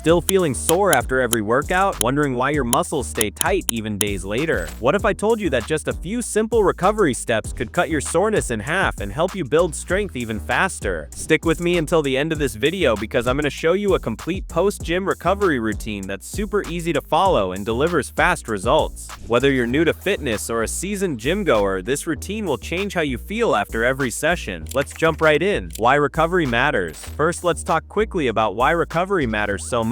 Still feeling sore after every workout? Wondering why your muscles stay tight even days later? What if I told you that just a few simple recovery steps could cut your soreness in half and help you build strength even faster? Stick with me until the end of this video because I'm going to show you a complete post-gym recovery routine that's super easy to follow and delivers fast results. Whether you're new to fitness or a seasoned gym goer, this routine will change how you feel after every session. Let's jump right in. Why recovery matters. First, let's talk quickly about why recovery matters so much.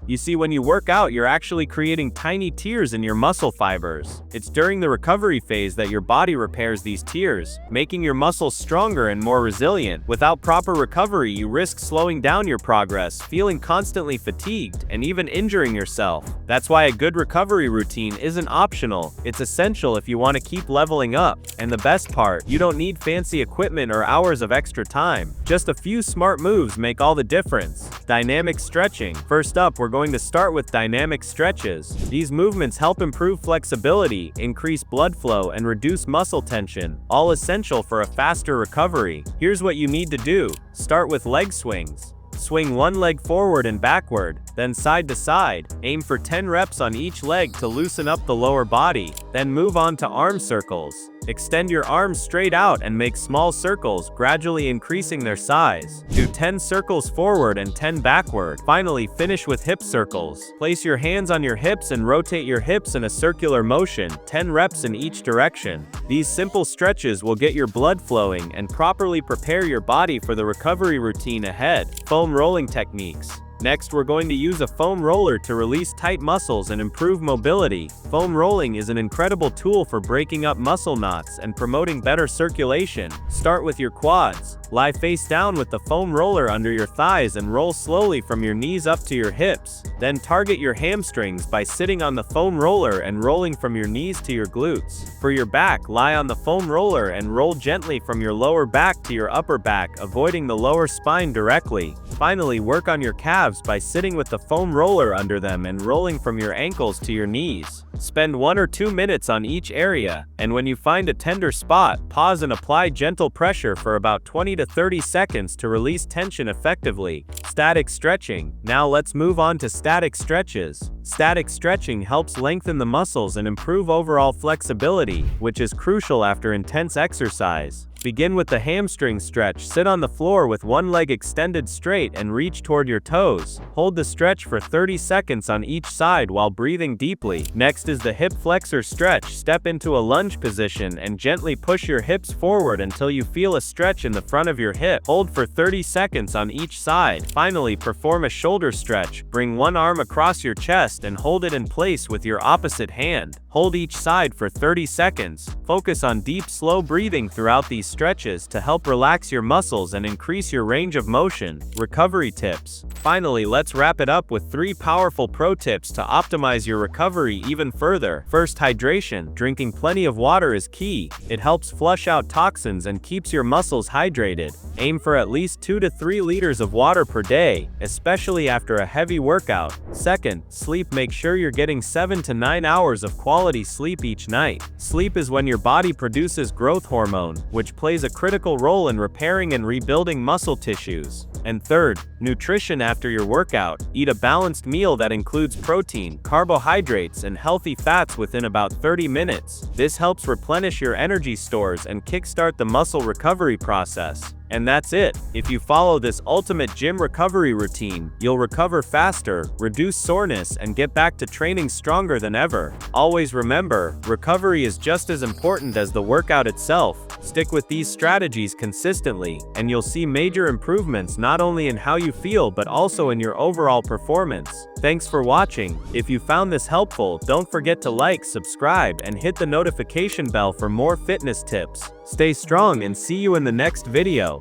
You see, when you work out, you're actually creating tiny tears in your muscle fibers. It's during the recovery phase that your body repairs these tears, making your muscles stronger and more resilient. Without proper recovery, you risk slowing down your progress, feeling constantly fatigued, and even injuring yourself. That's why a good recovery routine isn't optional. It's essential if you want to keep leveling up. And the best part, you don't need fancy equipment or hours of extra time. Just a few smart moves make all the difference. Dynamic stretching. First up, we're going to start with dynamic stretches. These movements help improve flexibility, increase blood flow, and reduce muscle tension, all essential for a faster recovery. Here's what you need to do. Start with leg swings. Swing one leg forward and backward, then side to side. Aim for 10 reps on each leg to loosen up the lower body. Then move on to arm circles. Extend your arms straight out and make small circles, gradually increasing their size. Do 10 circles forward and 10 backward. Finally, finish with hip circles. Place your hands on your hips and rotate your hips in a circular motion, 10 reps in each direction. These simple stretches will get your blood flowing and properly prepare your body for the recovery routine ahead. Foam rolling techniques. Next, we're going to use a foam roller to release tight muscles and improve mobility. Foam rolling is an incredible tool for breaking up muscle knots and promoting better circulation. Start with your quads. Lie face down with the foam roller under your thighs and roll slowly from your knees up to your hips. Then target your hamstrings by sitting on the foam roller and rolling from your knees to your glutes. For your back, lie on the foam roller and roll gently from your lower back to your upper back, avoiding the lower spine directly. Finally, work on your calves by sitting with the foam roller under them and rolling from your ankles to your knees. Spend 1 or 2 minutes on each area, and when you find a tender spot, pause and apply gentle pressure for about 20 to 30 seconds to release tension effectively. Static stretching. Now let's move on to static stretches. Static stretching helps lengthen the muscles and improve overall flexibility, which is crucial after intense exercise. Begin with the hamstring stretch. Sit on the floor with one leg extended straight and reach toward your toes. Hold the stretch for 30 seconds on each side while breathing deeply. Next is the hip flexor stretch. Step into a lunge position and gently push your hips forward until you feel a stretch in the front of your hip. Hold for 30 seconds on each side. Finally, perform a shoulder stretch. Bring one arm across your chest and hold it in place with your opposite hand. Hold each side for 30 seconds. Focus on deep, slow breathing throughout these stretches to help relax your muscles and increase your range of motion. Recovery tips. Finally, let's wrap it up with 3 powerful pro tips to optimize your recovery even further. First, hydration. Drinking plenty of water is key. It helps flush out toxins and keeps your muscles hydrated. Aim for at least 2 to 3 liters of water per day, especially after a heavy workout. Second, sleep. Make sure you're getting 7 to 9 hours of quality sleep each night. Sleep is when your body produces growth hormone, which plays a critical role in repairing and rebuilding muscle tissues. And third, nutrition after your workout. Eat a balanced meal that includes protein, carbohydrates, and healthy fats within about 30 minutes. This helps replenish your energy stores and kickstart the muscle recovery process. And that's it. If you follow this ultimate gym recovery routine, you'll recover faster, reduce soreness, and get back to training stronger than ever. Always remember, recovery is just as important as the workout itself. Stick with these strategies consistently, and you'll see major improvements not only in how you feel but also in your overall performance. Thanks for watching. If you found this helpful, don't forget to like, subscribe, and hit the notification bell for more fitness tips. Stay strong and see you in the next video.